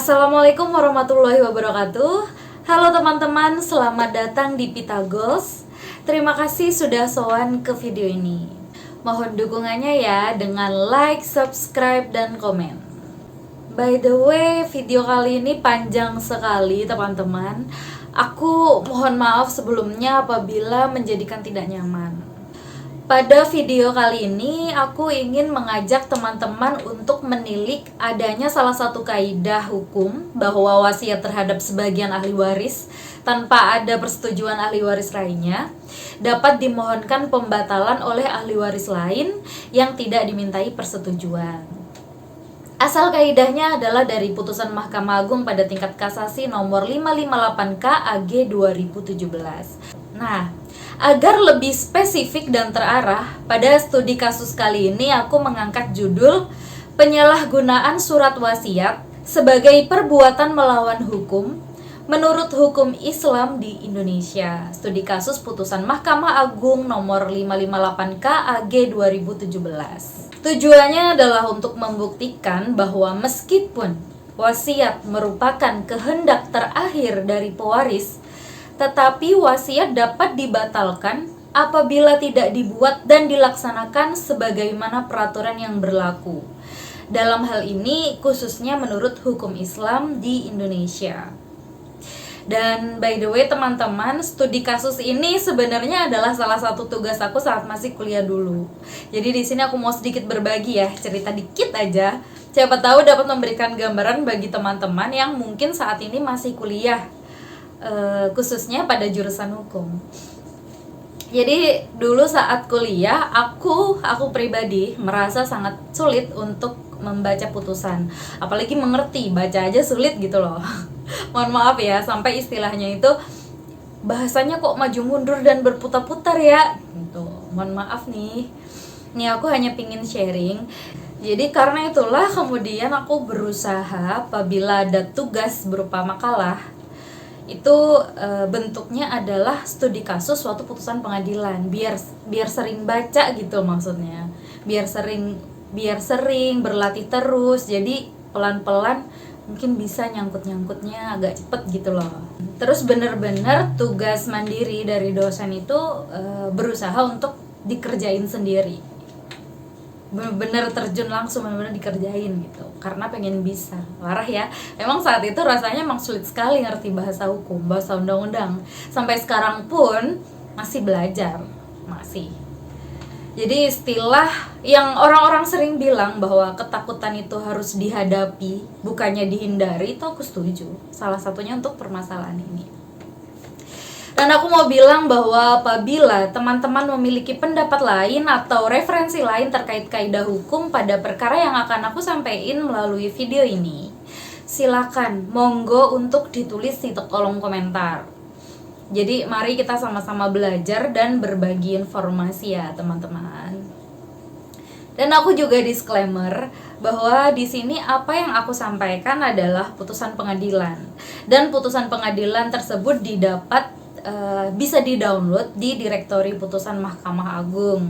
Assalamualaikum warahmatullahi wabarakatuh. Halo teman-teman, selamat datang di Pitagos. Terima kasih sudah sowan ke video ini. Mohon dukungannya ya dengan like, subscribe, dan komen. By the way, video kali ini panjang sekali teman-teman. Aku mohon maaf sebelumnya apabila menjadikan tidak nyaman. Pada video kali ini, aku ingin mengajak teman-teman untuk menilik adanya salah satu kaidah hukum bahwa wasiat terhadap sebagian ahli waris tanpa ada persetujuan ahli waris lainnya dapat dimohonkan pembatalan oleh ahli waris lain yang tidak dimintai persetujuan. Asal kaidahnya adalah dari putusan Mahkamah Agung pada tingkat kasasi nomor 558K AG 2017. Nah, agar lebih spesifik dan terarah, pada studi kasus kali ini aku mengangkat judul Penyalahgunaan Surat Wasiat sebagai Perbuatan Melawan Hukum menurut Hukum Islam di Indonesia. Studi kasus putusan Mahkamah Agung nomor 558K AG 2017. Tujuannya adalah untuk membuktikan bahwa meskipun wasiat merupakan kehendak terakhir dari pewaris, tetapi wasiat dapat dibatalkan apabila tidak dibuat dan dilaksanakan sebagaimana peraturan yang berlaku. Dalam hal ini khususnya menurut hukum Islam di Indonesia. Dan by the way teman-teman, studi kasus ini sebenarnya adalah salah satu tugas aku saat masih kuliah dulu. Jadi di sini aku mau sedikit berbagi ya, cerita dikit aja. Siapa tahu dapat memberikan gambaran bagi teman-teman yang mungkin saat ini masih kuliah, khususnya pada jurusan hukum. Jadi dulu saat kuliah aku pribadi merasa sangat sulit untuk membaca putusan, apalagi mengerti, baca aja sulit gitu loh. Mohon maaf ya, sampai istilahnya itu bahasanya kok maju mundur dan berputar-putar ya gitu. Mohon maaf nih aku hanya pingin sharing. Jadi karena itulah kemudian aku berusaha apabila ada tugas berupa makalah itu bentuknya adalah studi kasus suatu putusan pengadilan, biar sering baca gitu maksudnya, biar sering berlatih terus, jadi pelan-pelan mungkin bisa nyangkutnya agak cepet gitu loh. Terus bener-bener tugas mandiri dari dosen itu berusaha untuk dikerjain sendiri, bener-bener terjun langsung, bener-bener dikerjain gitu, karena pengen bisa. Parah ya, emang saat itu rasanya emang sulit sekali ngerti bahasa hukum, bahasa undang-undang. Sampai sekarang pun masih belajar, masih. Jadi istilah yang orang-orang sering bilang bahwa ketakutan itu harus dihadapi, bukannya dihindari, itu aku setuju. Salah satunya untuk permasalahan ini. Dan aku mau bilang bahwa apabila teman-teman memiliki pendapat lain atau referensi lain terkait kaidah hukum pada perkara yang akan aku sampaikan melalui video ini, silakan, monggo untuk ditulis di kolom komentar. Jadi mari kita sama-sama belajar dan berbagi informasi ya teman-teman. Dan aku juga disclaimer bahwa di sini apa yang aku sampaikan adalah putusan pengadilan, dan putusan pengadilan tersebut bisa di-download di direktori putusan Mahkamah Agung.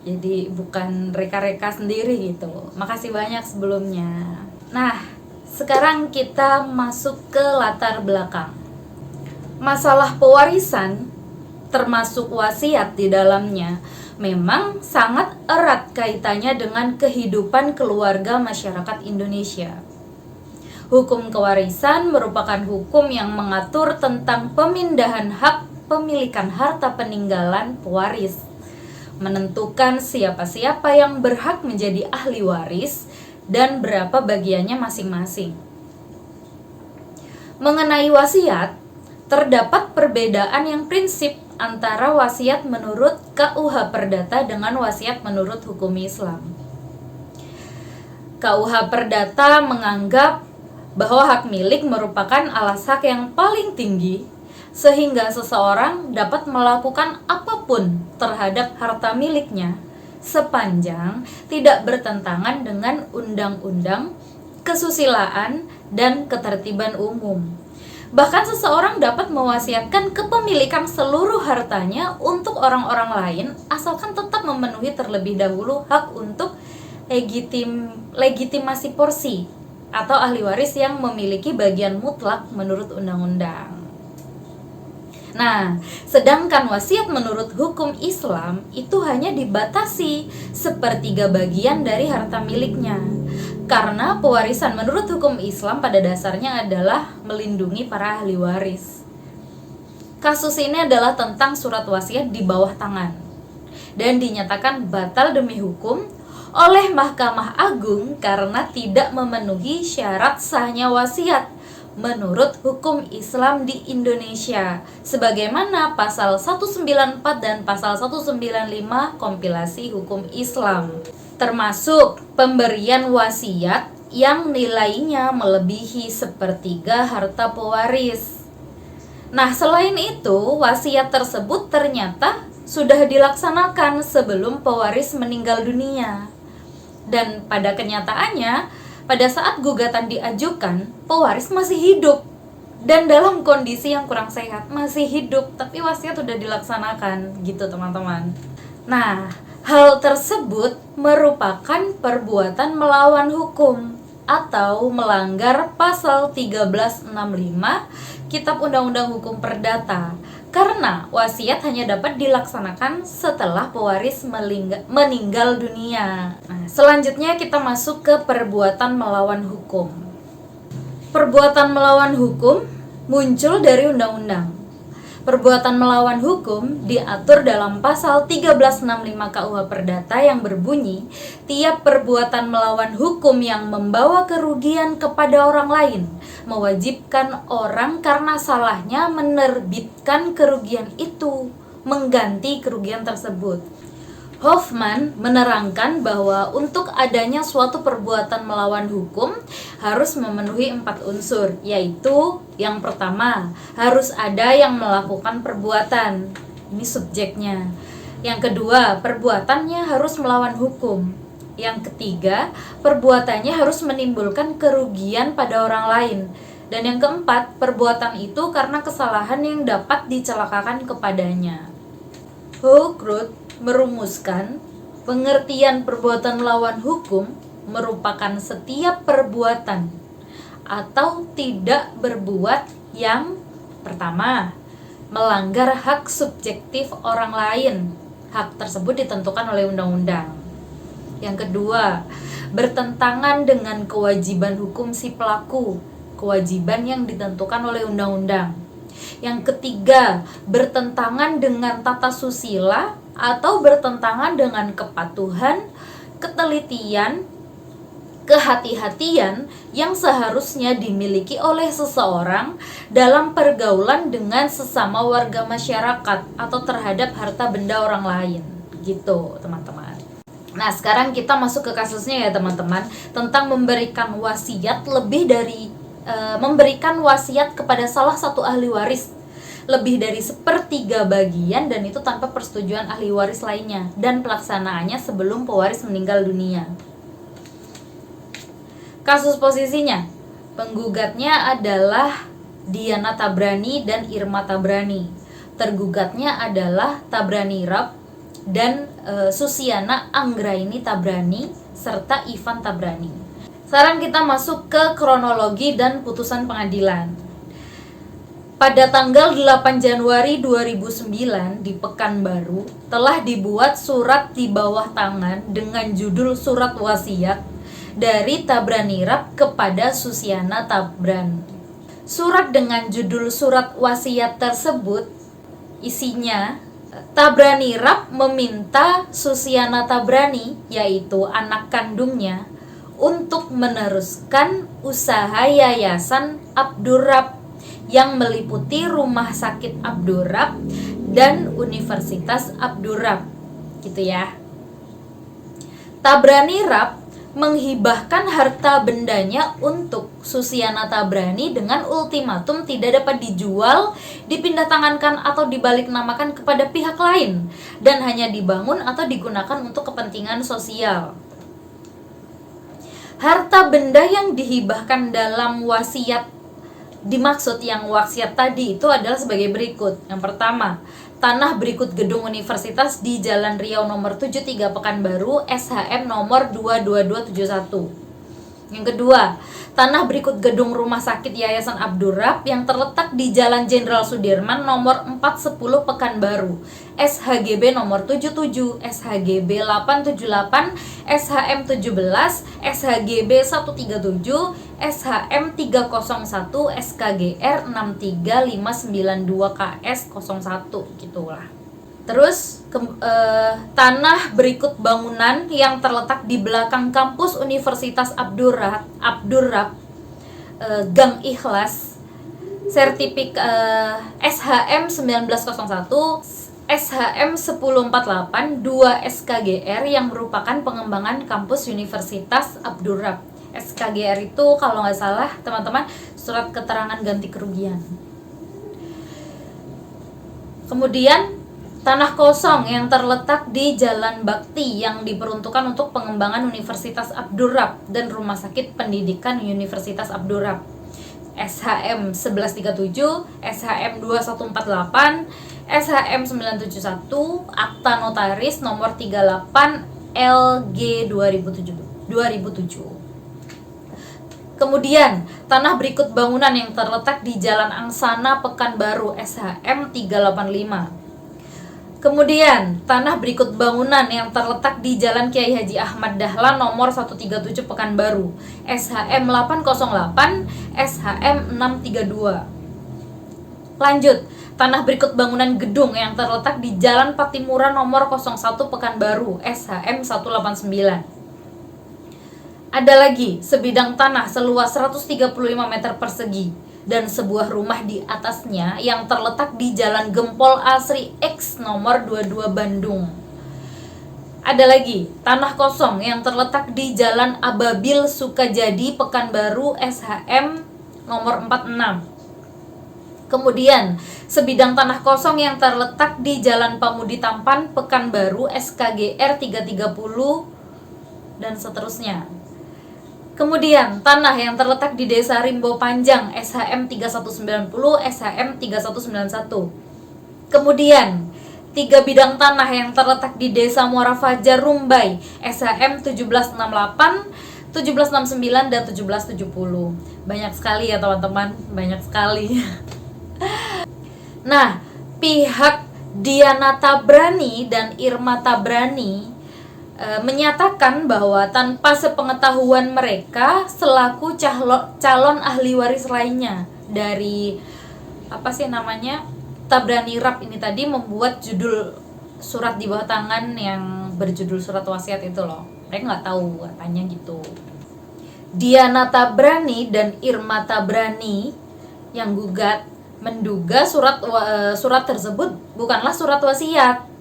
Jadi bukan reka-reka sendiri gitu. Makasih banyak sebelumnya. Nah, sekarang kita masuk ke latar belakang. Masalah pewarisan termasuk wasiat di dalamnya memang sangat erat kaitannya dengan kehidupan keluarga masyarakat Indonesia. Hukum kewarisan merupakan hukum yang mengatur tentang pemindahan hak pemilikan harta peninggalan pewaris, menentukan siapa-siapa yang berhak menjadi ahli waris dan berapa bagiannya masing-masing. Mengenai wasiat, terdapat perbedaan yang prinsip antara wasiat menurut KUH Perdata dengan wasiat menurut hukum Islam. KUH Perdata menganggap bahwa hak milik merupakan alas hak yang paling tinggi, sehingga seseorang dapat melakukan apapun terhadap harta miliknya sepanjang tidak bertentangan dengan undang-undang, kesusilaan, dan ketertiban umum. Bahkan seseorang dapat mewasiatkan kepemilikan seluruh hartanya untuk orang-orang lain asalkan tetap memenuhi terlebih dahulu hak untuk legitimasi porsi atau ahli waris yang memiliki bagian mutlak menurut undang-undang. Nah, sedangkan wasiat menurut hukum Islam itu hanya dibatasi sepertiga bagian dari harta miliknya. Karena pewarisan menurut hukum Islam pada dasarnya adalah melindungi para ahli waris. Kasus ini adalah tentang surat wasiat di bawah tangan dan dinyatakan batal demi hukum oleh Mahkamah Agung karena tidak memenuhi syarat sahnya wasiat menurut hukum Islam di Indonesia sebagaimana pasal 194 dan pasal 195 kompilasi hukum Islam, termasuk pemberian wasiat yang nilainya melebihi sepertiga harta pewaris. Nah, selain itu, wasiat tersebut ternyata sudah dilaksanakan sebelum pewaris meninggal dunia. Dan pada kenyataannya, pada saat gugatan diajukan, pewaris masih hidup dan dalam kondisi yang kurang sehat, masih hidup, tapi wasiat sudah dilaksanakan, gitu teman-teman. Nah, hal tersebut merupakan perbuatan melawan hukum atau melanggar pasal 1365 Kitab Undang-Undang Hukum Perdata. Karena wasiat hanya dapat dilaksanakan setelah pewaris meninggal dunia. Nah, selanjutnya kita masuk ke perbuatan melawan hukum. Perbuatan melawan hukum muncul dari undang-undang. Perbuatan melawan hukum diatur dalam pasal 1365 KUH Perdata yang berbunyi, tiap perbuatan melawan hukum yang membawa kerugian kepada orang lain mewajibkan orang karena salahnya menerbitkan kerugian itu mengganti kerugian tersebut. Hoffman menerangkan bahwa untuk adanya suatu perbuatan melawan hukum harus memenuhi 4 unsur, yaitu yang pertama, harus ada yang melakukan perbuatan. Ini subjeknya. Yang kedua, perbuatannya harus melawan hukum. Yang ketiga, perbuatannya harus menimbulkan kerugian pada orang lain. Dan yang keempat, perbuatan itu karena kesalahan yang dapat dicelakakan kepadanya. Hochrodt merumuskan pengertian perbuatan melawan hukum merupakan setiap perbuatan atau tidak berbuat yang pertama, melanggar hak subjektif orang lain. Hak tersebut ditentukan oleh undang-undang. Yang kedua, bertentangan dengan kewajiban hukum si pelaku, kewajiban yang ditentukan oleh undang-undang. Yang ketiga, bertentangan dengan tata susila atau bertentangan dengan kepatuhan, ketelitian, kehati-hatian yang seharusnya dimiliki oleh seseorang dalam pergaulan dengan sesama warga masyarakat atau terhadap harta benda orang lain. Gitu, teman-teman. Nah, sekarang kita masuk ke kasusnya ya, teman-teman, tentang memberikan wasiat memberikan wasiat kepada salah satu ahli waris lebih dari sepertiga bagian dan itu tanpa persetujuan ahli waris lainnya dan pelaksanaannya sebelum pewaris meninggal dunia. Kasus posisinya, penggugatnya adalah Diana Tabrani dan Irma Tabrani. Tergugatnya adalah Tabrani Rab dan Susiana Anggraini Tabrani serta Ivan Tabrani. Sekarang kita masuk ke kronologi dan putusan pengadilan. Pada tanggal 8 Januari 2009 di Pekanbaru telah dibuat surat di bawah tangan dengan judul surat wasiat dari Tabrani Rab kepada Susiana Tabrani. Surat dengan judul surat wasiat tersebut isinya Tabrani Rab meminta Susiana Tabrani, yaitu anak kandungnya, untuk meneruskan usaha Yayasan Abdurrab yang meliputi Rumah Sakit Abdurrab dan Universitas Abdurrab, gitu ya. Tabrani Rab menghibahkan harta bendanya untuk Susiana Tabrani dengan ultimatum tidak dapat dijual, dipindah tangankan atau dibaliknamakan kepada pihak lain dan hanya dibangun atau digunakan untuk kepentingan sosial. Harta benda yang dihibahkan dalam wasiat dimaksud yang wasiat tadi itu adalah sebagai berikut. Yang pertama, tanah berikut gedung universitas di Jalan Riau nomor 73 Pekanbaru, SHM nomor 22271. Yang kedua, tanah berikut gedung rumah sakit Yayasan Abdurrab yang terletak di Jalan Jenderal Sudirman nomor 410 Pekanbaru, SHGB nomor 77, SHGB 878, SHM 17, SHGB 137, SHM 301, SKGR 63592KS 01 gitulah. Terus tanah berikut bangunan yang terletak di belakang kampus Universitas Abdurrab, Gang Ikhlas, SHM 1901, SHM 1048, 2 SKGR yang merupakan pengembangan kampus Universitas Abdurrab. SKGR itu kalau nggak salah teman-teman surat keterangan ganti kerugian. Kemudian tanah kosong yang terletak di Jalan Bakti yang diperuntukkan untuk pengembangan Universitas Abdurrab dan Rumah Sakit Pendidikan Universitas Abdurrab, SHM 1137, SHM 2148, SHM 971, Akta Notaris nomor 38 LG 2007. Kemudian, tanah berikut bangunan yang terletak di Jalan Angsana Pekanbaru, SHM 385. Kemudian, tanah berikut bangunan yang terletak di Jalan Kiai Haji Ahmad Dahlan nomor 137 Pekanbaru, SHM 808, SHM 632. Lanjut, tanah berikut bangunan gedung yang terletak di Jalan Patimura nomor 01 Pekanbaru, SHM 189. Ada lagi sebidang tanah seluas 135 meter persegi dan sebuah rumah di atasnya yang terletak di Jalan Gempol Asri X nomor 22 Bandung. Ada lagi tanah kosong yang terletak di Jalan Ababil Sukajadi Pekanbaru, SHM nomor 46. Kemudian sebidang tanah kosong yang terletak di Jalan Pamudi Tampan Pekanbaru, SKGR 330 dan seterusnya. Kemudian, tanah yang terletak di Desa Rimbo Panjang, SHM 3190, SHM 3191. Kemudian, 3 bidang tanah yang terletak di Desa Muara Fajar Rumbai, SHM 1768, 1769, dan 1770. Banyak sekali ya teman-teman, banyak sekali. Nah, pihak Diana Tabrani dan Irma Tabrani menyatakan bahwa tanpa sepengetahuan mereka selaku calon ahli waris lainnya dari Tabrani Rab ini tadi membuat judul surat di bawah tangan yang berjudul surat wasiat itu loh. Mereka nggak tahu katanya gitu. Diana Tabrani dan Irma Tabrani yang gugat menduga surat tersebut bukanlah surat wasiat.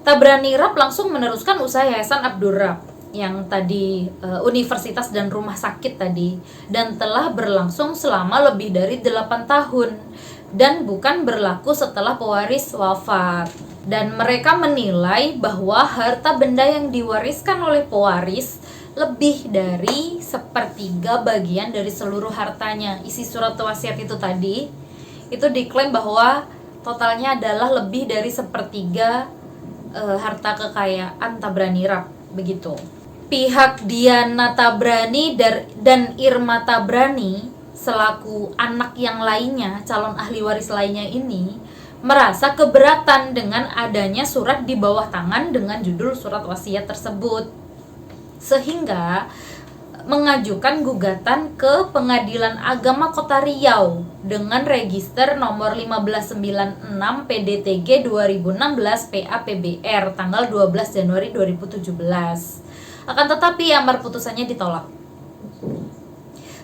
Tabrani Rab langsung meneruskan usaha Yayasan Abdurrab yang tadi universitas dan rumah sakit tadi, dan telah berlangsung selama lebih dari 8 tahun dan bukan berlaku setelah pewaris wafat. Dan mereka menilai bahwa harta benda yang diwariskan oleh pewaris lebih dari 1/3 bagian dari seluruh hartanya. Isi surat wasiat itu tadi itu diklaim bahwa totalnya adalah lebih dari 1/3 harta kekayaan Tabrani Rab, begitu. Pihak Diana Tabrani dan Irma Tabrani selaku anak yang lainnya, calon ahli waris lainnya ini merasa keberatan dengan adanya surat di bawah tangan dengan judul surat wasiat tersebut, sehingga mengajukan gugatan ke Pengadilan Agama Kota Riau dengan register nomor 1596 PDTG 2016 PAPBR tanggal 12 Januari 2017. Akan tetapi amar putusannya ditolak.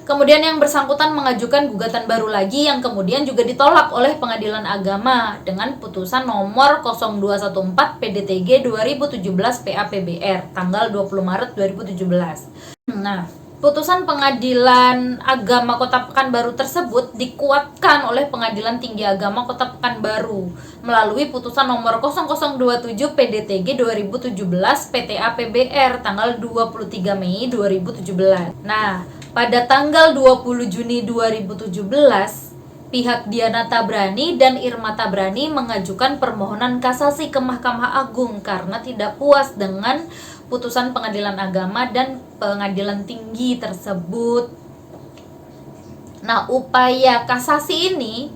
Kemudian yang bersangkutan mengajukan gugatan baru lagi yang kemudian juga ditolak oleh Pengadilan Agama dengan putusan nomor 0214 PDTG 2017 PAPBR tanggal 20 Maret 2017. Nah, putusan Pengadilan Agama Kota Pekanbaru tersebut dikuatkan oleh Pengadilan Tinggi Agama Kota Pekanbaru melalui putusan nomor 0027 PDTG 2017 PTA-PBR tanggal 23 Mei 2017. Nah, pada tanggal 20 Juni 2017 Pihak Diana Tabrani dan Irma Tabrani mengajukan permohonan kasasi ke Mahkamah Agung karena tidak puas dengan putusan Pengadilan Agama dan Pengadilan Tinggi tersebut. Nah, upaya kasasi ini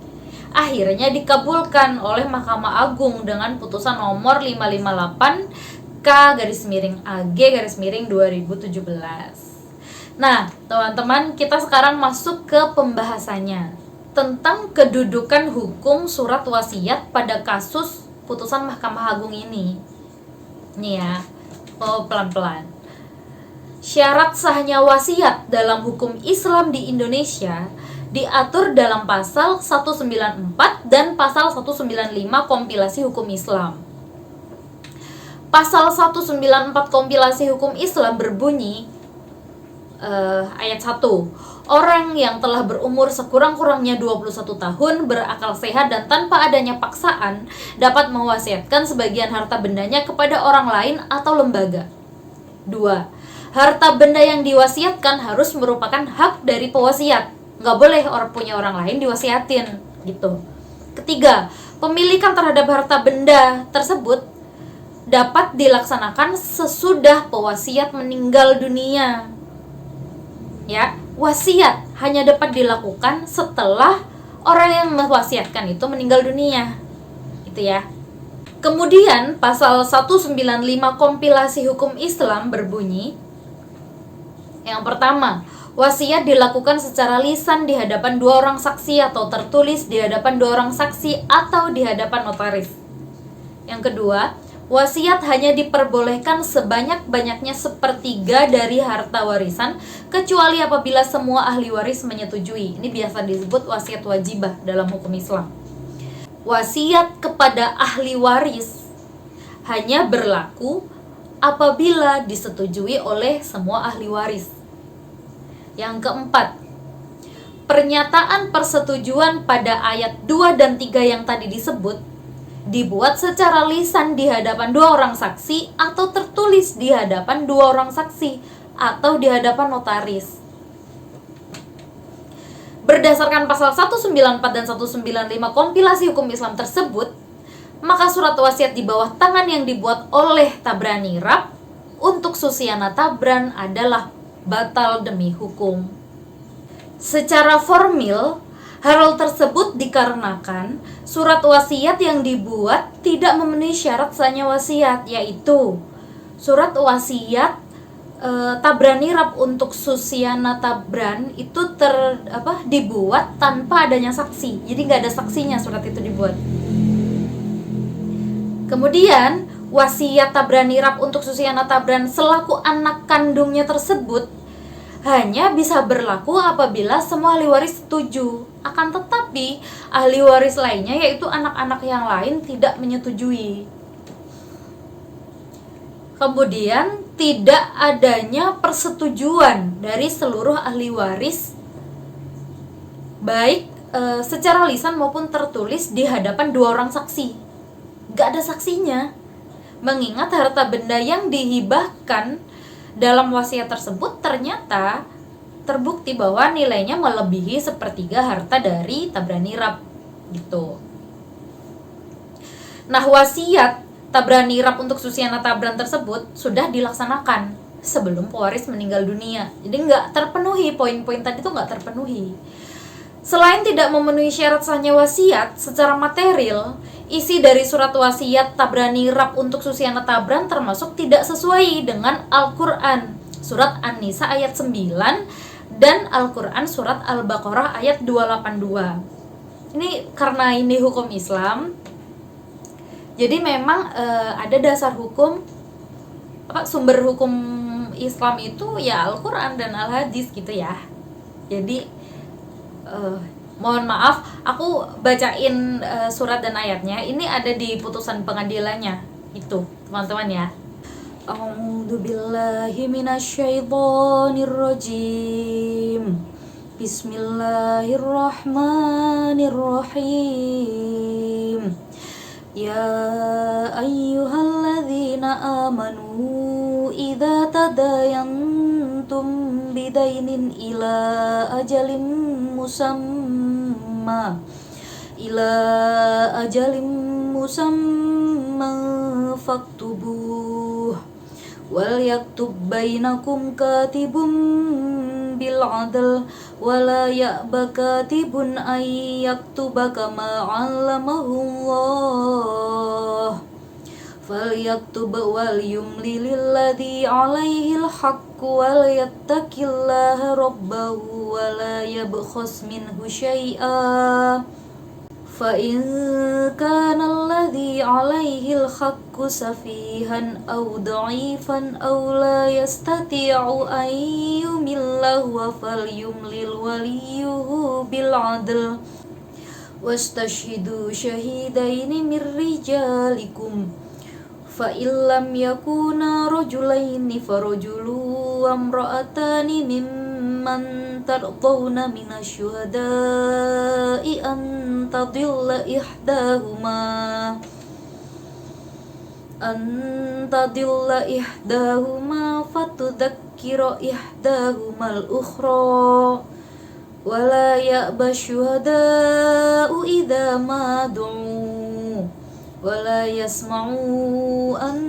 akhirnya dikabulkan oleh Mahkamah Agung dengan putusan nomor 558K/AG/2017. Nah, teman-teman, kita sekarang masuk ke pembahasannya tentang kedudukan hukum surat wasiat pada kasus putusan Mahkamah Agung ini. Nih ya, pelan-pelan. Syarat sahnya wasiat dalam hukum Islam di Indonesia diatur dalam pasal 194 dan pasal 195 kompilasi hukum Islam. Pasal 194 kompilasi hukum Islam berbunyi, ayat 1, orang yang telah berumur sekurang-kurangnya 21 tahun, berakal sehat dan tanpa adanya paksaan dapat mewasiatkan sebagian harta bendanya kepada orang lain atau lembaga. 2. Harta benda yang diwasiatkan harus merupakan hak dari pewasiat. Nggak boleh punya orang lain diwasiatin gitu. 3. Pemilikan terhadap harta benda tersebut dapat dilaksanakan sesudah pewasiat meninggal dunia. Ya, wasiat hanya dapat dilakukan setelah orang yang mewasiatkan itu meninggal dunia. Itu ya. Kemudian pasal 195 kompilasi hukum Islam berbunyi, yang pertama, wasiat dilakukan secara lisan di hadapan 2 orang saksi atau tertulis di hadapan 2 orang saksi atau di hadapan notaris. Yang kedua, wasiat hanya diperbolehkan sebanyak-banyaknya 1/3 dari harta warisan, kecuali apabila semua ahli waris menyetujui. Ini biasa disebut wasiat wajibah dalam hukum Islam. Wasiat kepada ahli waris hanya berlaku apabila disetujui oleh semua ahli waris. Yang keempat, pernyataan persetujuan pada ayat 2 dan 3 yang tadi disebut dibuat secara lisan di hadapan 2 orang saksi atau tertulis di hadapan 2 orang saksi atau di hadapan notaris. Berdasarkan pasal 194 dan 195 kompilasi hukum Islam tersebut, maka surat wasiat di bawah tangan yang dibuat oleh Tabrani Rab untuk Susiana Tabran adalah batal demi hukum. Secara formil, hal tersebut dikarenakan surat wasiat yang dibuat tidak memenuhi syarat sahnya wasiat, yaitu surat wasiat Tabrani Rab untuk Susiana Tabran itu dibuat tanpa adanya saksi. Jadi nggak ada saksinya surat itu dibuat. Kemudian wasiat Tabrani Rab untuk Susiana Tabran selaku anak kandungnya tersebut hanya bisa berlaku apabila semua ahli waris setuju. Akan tetapi ahli waris lainnya, yaitu anak-anak yang lain, tidak menyetujui. Kemudian tidak adanya persetujuan dari seluruh ahli waris, baik secara lisan maupun tertulis di hadapan 2 orang saksi. Gak ada saksinya, mengingat harta benda yang dihibahkan dalam wasiat tersebut ternyata terbukti bahwa nilainya melebihi 1/3 harta dari Tabrani Rab gitu. Nah, wasiat Tabrani Rab untuk Susiana Tabran tersebut sudah dilaksanakan sebelum pewaris meninggal dunia. Jadi nggak terpenuhi, poin-poin tadi itu nggak terpenuhi. Selain tidak memenuhi syarat sahnya wasiat, secara material, isi dari surat wasiat Tabrani Rab untuk Susiana Tabran termasuk tidak sesuai dengan Al-Quran surat An-Nisa ayat 9 dan Al-Quran surat Al-Baqarah ayat 282. Ini karena ini hukum Islam, jadi memang ada dasar hukum, sumber hukum Islam itu ya Al-Quran dan Al-Hadis gitu ya. Jadi mohon maaf, aku bacain surat dan ayatnya. Ini ada di putusan pengadilannya itu, teman-teman ya. A'udzu billahi minasyaitonir rajim. Bismillahirrahmanirrahim. Ya ayyuhalladzina amanu idza tadayantum bidainin ila ajalin musamma ila ajalim musamma faktubuh wal yaktub bainakum katibun bil adl wala ya'ba katibun ay yaktuba kama 'allamahu Allah falyaktub wal yumli lilladzi 'alaihil haqqu wal yattaqillaha rabbahu wala yabkhas minhu syai'a fa in kana alladzi 'alaihil haqqu safihan aw dha'ifan aw la yastati'u an yumillahu falyumlil waliyuhu bil 'adl wastashhidu syahidaini mir rijalikum fa illam yakuna rajulaini farajulu wa imra'atani mimman tardawna minasyuhada'i an tadilla ihdahuma fatudzakkira ihdahumal ukhra wala ya'ba syuhada'u idza ma du'u wala yasma'u an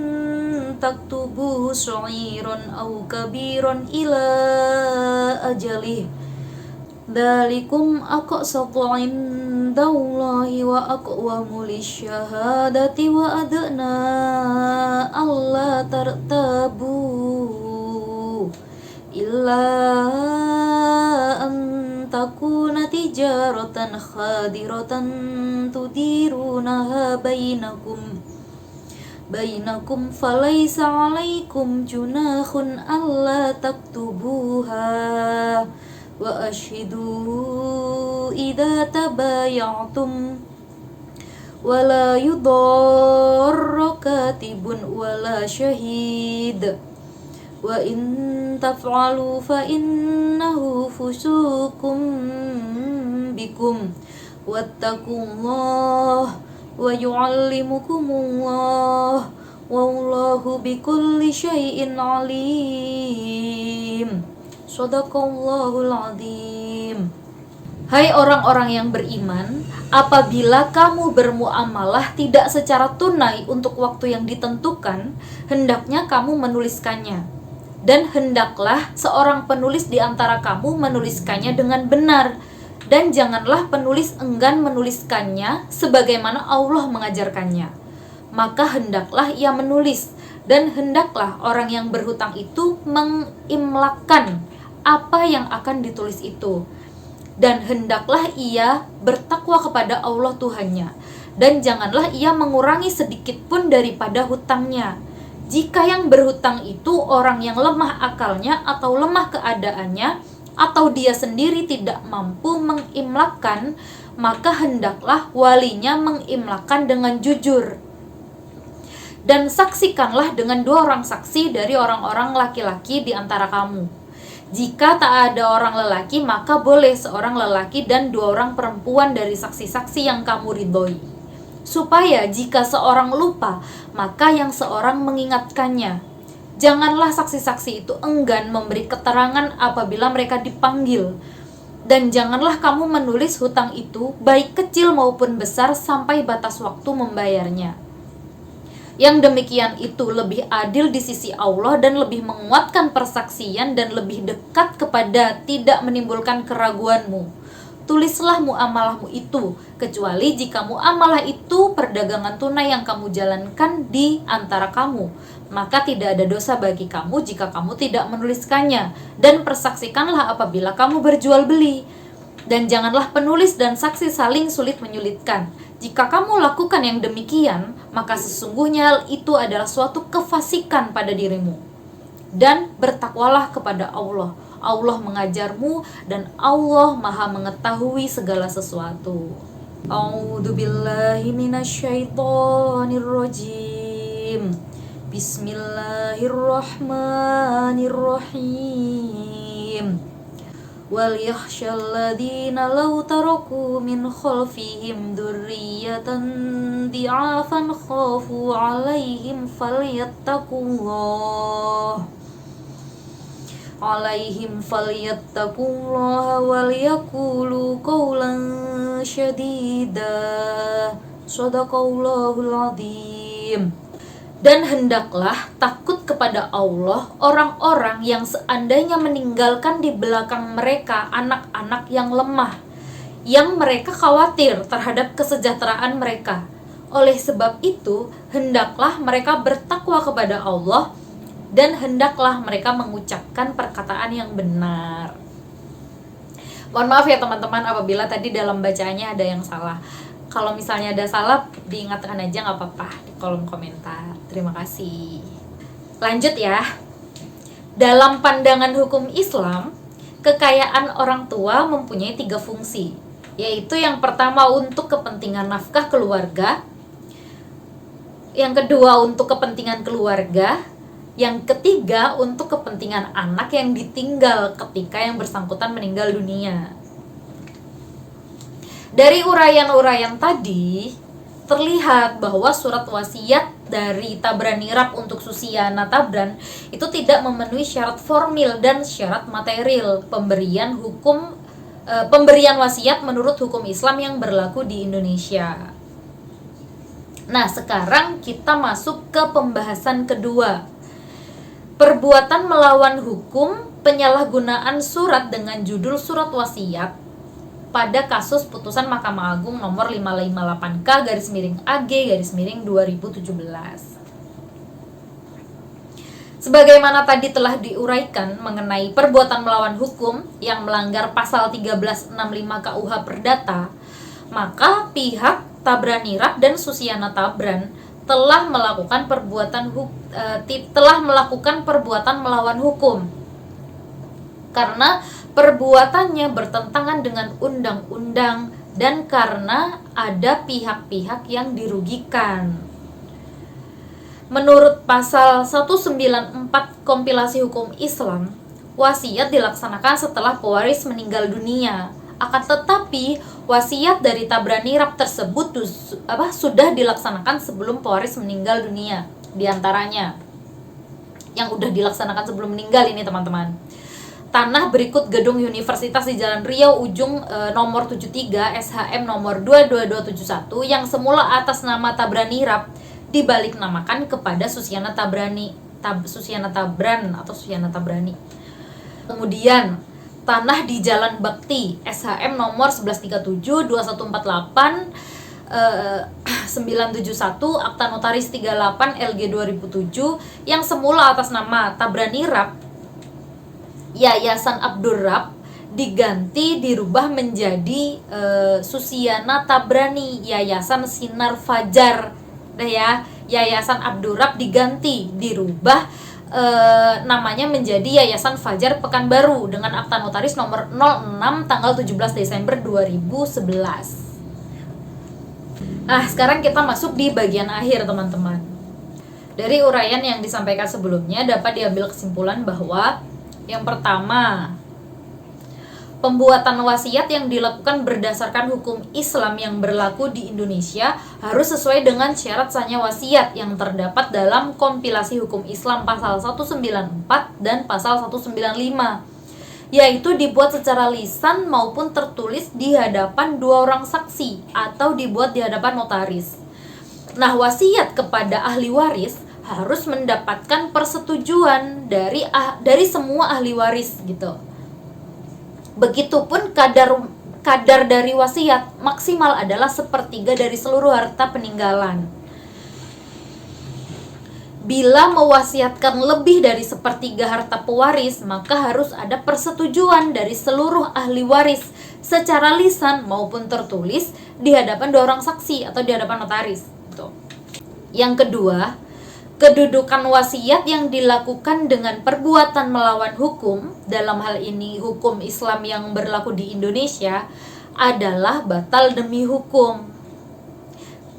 taktubuhu sa'iran aw kabiran ila ajalih dalikum aqsatu indallahi wa aqwamu lisyahadati wa adna alla tartabu illa an takuna tijaratan khadiratan tudirunaha bainakum falaysa 'alaikum junahun alla taktubuha wa ashhidu idza tabaya'tum wala yudarra katibun wala syahid wa in taf'alu fa innahu fusukum bikum wattaqullaha wa yu'allimukumullah wallahu bikulli syai'in alim. Shadaqallahul azim. Hai orang-orang yang beriman, apabila kamu bermuamalah tidak secara tunai untuk waktu yang ditentukan, hendaknya kamu menuliskannya. Dan hendaklah seorang penulis di antara kamu menuliskannya dengan benar. Dan janganlah penulis enggan menuliskannya sebagaimana Allah mengajarkannya. Maka hendaklah ia menulis, dan hendaklah orang yang berhutang itu mengimlakkan apa yang akan ditulis itu. Dan hendaklah ia bertakwa kepada Allah Tuhannya, dan janganlah ia mengurangi sedikit pun daripada hutangnya. Jika yang berhutang itu orang yang lemah akalnya atau lemah keadaannya, atau dia sendiri tidak mampu mengimlakkan, maka hendaklah walinya mengimlakkan dengan jujur. Dan saksikanlah dengan 2 orang saksi dari orang-orang laki-laki di antara kamu. Jika tak ada orang lelaki, maka boleh seorang lelaki dan 2 orang perempuan dari saksi-saksi yang kamu ridhoi. Supaya jika seorang lupa, maka yang seorang mengingatkannya. Janganlah saksi-saksi itu enggan memberi keterangan apabila mereka dipanggil. Dan janganlah kamu menulis hutang itu, baik kecil maupun besar, sampai batas waktu membayarnya. Yang demikian itu lebih adil di sisi Allah dan lebih menguatkan persaksian dan lebih dekat kepada tidak menimbulkan keraguanmu. Tulislah muamalahmu itu, kecuali jika muamalah itu perdagangan tunai yang kamu jalankan di antara kamu. Maka tidak ada dosa bagi kamu jika kamu tidak menuliskannya. Dan persaksikanlah apabila kamu berjual beli. Dan janganlah penulis dan saksi saling sulit menyulitkan. Jika kamu lakukan yang demikian, maka sesungguhnya itu adalah suatu kefasikan pada dirimu. Dan bertakwalah kepada Allah. Allah mengajarmu dan Allah Maha mengetahui segala sesuatu. A'udzubillahi minasyaitonirrajim. Bismillahirrahmanirrahim. Wal yakhshal ladzina law taraku min khalfihim dzurriyyatan dhi'afan khafu 'alaihim falyattaqullah alaihim falyattaqullaha wal yaqulu qawlan syadida. Shadaqallahul azim. Dan hendaklah takut kepada Allah orang-orang yang seandainya meninggalkan di belakang mereka anak-anak yang lemah, yang mereka khawatir terhadap kesejahteraan mereka. Oleh sebab itu, hendaklah mereka bertakwa kepada Allah dan hendaklah mereka mengucapkan perkataan yang benar. Mohon maaf ya teman-teman apabila tadi dalam bacaannya ada yang salah. Kalau misalnya ada salah, diingatkan aja nggak apa-apa di kolom komentar. Terima kasih. Lanjut ya. Dalam pandangan hukum Islam, kekayaan orang tua mempunyai 3 fungsi, yaitu yang pertama untuk kepentingan nafkah keluarga, yang kedua untuk kepentingan keluarga, yang ketiga untuk kepentingan anak yang ditinggal ketika yang bersangkutan meninggal dunia. Dari uraian-uraian tadi, terlihat bahwa surat wasiat dari Tabrani Rab untuk Susiana Tabran itu tidak memenuhi syarat formil dan syarat material pemberian wasiat menurut hukum Islam yang berlaku di Indonesia. Nah, sekarang kita masuk ke pembahasan kedua. Perbuatan melawan hukum penyalahgunaan surat dengan judul surat wasiat pada kasus putusan Mahkamah Agung nomor 558K/AG/2017. Sebagaimana tadi telah diuraikan mengenai perbuatan melawan hukum yang melanggar pasal 1365 KUH Perdata, maka pihak Tabrani Rab dan Susiana Tabran telah melakukan perbuatan melawan hukum karena perbuatannya bertentangan dengan undang-undang dan karena ada pihak-pihak yang dirugikan. Menurut pasal 194 Kompilasi Hukum Islam, wasiat dilaksanakan setelah pewaris meninggal dunia. Akan tetapi, wasiat dari Tabrani Rab tersebut sudah dilaksanakan sebelum pewaris meninggal dunia. Di antaranya yang udah dilaksanakan sebelum meninggal ini teman-teman. Tanah berikut gedung Universitas di Jalan Riau Ujung nomor 73 SHM nomor 22271 yang semula atas nama Tabrani Rab dibalik namakan kepada Susiana Tabran atau Susiana Tabrani. Kemudian tanah di Jalan Bakti SHM nomor 1137 2148 971 Akta Notaris 38 LG 2007 yang semula atas nama Tabrani Rab Yayasan Abdur Rab diganti dirubah menjadi Susiana Tabrani Yayasan Sinar Fajar. Nah ya, Yayasan Abdur Rab diganti dirubah namanya menjadi Yayasan Fajar Pekanbaru dengan akta notaris nomor 06 tanggal 17 Desember 2011. Nah, sekarang kita masuk di bagian akhir teman-teman. Dari uraian yang disampaikan sebelumnya dapat diambil kesimpulan bahwa yang pertama, pembuatan wasiat yang dilakukan berdasarkan hukum Islam yang berlaku di Indonesia harus sesuai dengan syarat sahnya wasiat yang terdapat dalam kompilasi hukum Islam pasal 194 dan pasal 195, yaitu dibuat secara lisan maupun tertulis di hadapan 2 orang saksi atau dibuat di hadapan notaris. Nah, wasiat kepada ahli waris harus mendapatkan persetujuan dari semua ahli waris gitu. Begitupun kadar dari wasiat maksimal adalah 1/3 dari seluruh harta peninggalan. Bila mewasiatkan lebih dari 1/3 harta pewaris, maka harus ada persetujuan dari seluruh ahli waris secara lisan maupun tertulis di hadapan 2 orang saksi atau di hadapan notaris. Gitu. Yang kedua, kedudukan wasiat yang dilakukan dengan perbuatan melawan hukum, dalam hal ini hukum Islam yang berlaku di Indonesia, adalah batal demi hukum.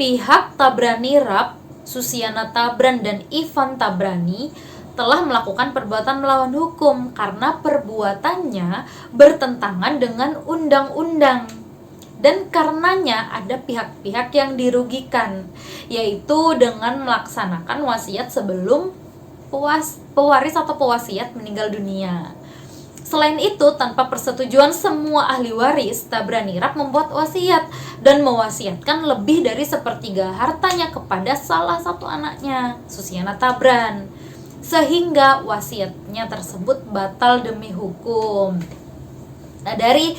Pihak Tabrani Rab, Susiana Tabran, dan Ivan Tabrani telah melakukan perbuatan melawan hukum karena perbuatannya bertentangan dengan undang-undang. Dan karenanya ada pihak-pihak yang dirugikan, yaitu dengan melaksanakan wasiat sebelum pewaris atau pewasiat meninggal dunia. Selain itu, tanpa persetujuan semua ahli waris, Tabranirab membuat wasiat dan mewasiatkan lebih dari sepertiga hartanya kepada salah satu anaknya, Susiana Tabran, sehingga wasiatnya tersebut batal demi hukum. Nah, dari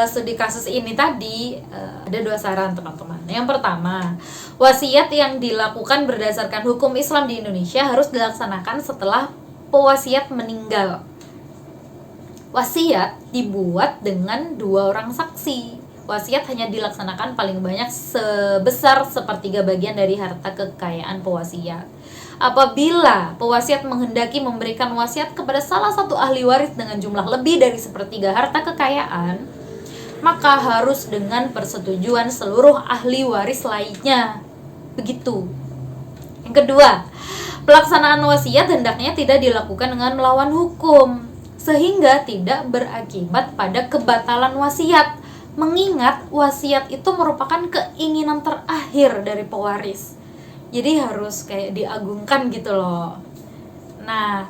studi kasus ini tadi ada 2 saran teman-teman. Yang pertama, wasiat yang dilakukan berdasarkan hukum Islam di Indonesia harus dilaksanakan setelah pewasiat meninggal. Wasiat dibuat dengan 2 orang saksi. Wasiat hanya dilaksanakan paling banyak sebesar sepertiga bagian dari harta kekayaan pewasiat. Apabila pewasiat menghendaki memberikan wasiat kepada salah satu ahli waris dengan jumlah lebih dari sepertiga harta kekayaan, maka harus dengan persetujuan seluruh ahli waris lainnya. Begitu. Yang kedua, pelaksanaan wasiat hendaknya tidak dilakukan dengan melawan hukum, sehingga tidak berakibat pada kebatalan wasiat, mengingat wasiat itu merupakan keinginan terakhir dari pewaris. Jadi harus kayak diagungkan gitu loh. Nah,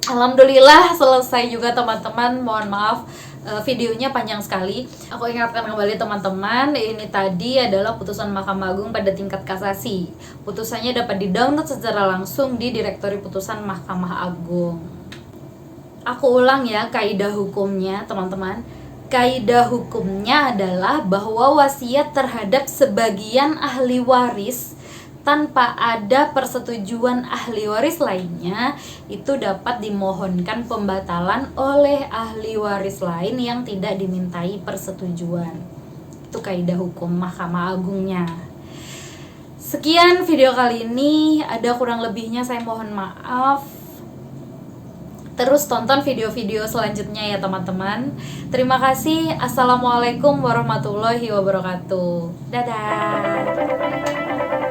alhamdulillah selesai juga teman-teman. Mohon maaf videonya panjang sekali. Aku ingatkan kembali teman-teman, ini tadi adalah putusan Mahkamah Agung pada tingkat kasasi. Putusannya dapat di-download secara langsung di Direktori Putusan Mahkamah Agung. Aku ulang ya kaidah hukumnya teman-teman. Kaidah hukumnya adalah bahwa wasiat terhadap sebagian ahli waris tanpa ada persetujuan ahli waris lainnya itu dapat dimohonkan pembatalan oleh ahli waris lain yang tidak dimintai persetujuan. Itu kaidah hukum Mahkamah Agungnya. Sekian video kali ini, ada kurang lebihnya saya mohon maaf. Terus tonton video-video selanjutnya ya teman-teman. Terima kasih. Assalamualaikum warahmatullahi wabarakatuh. Dadah.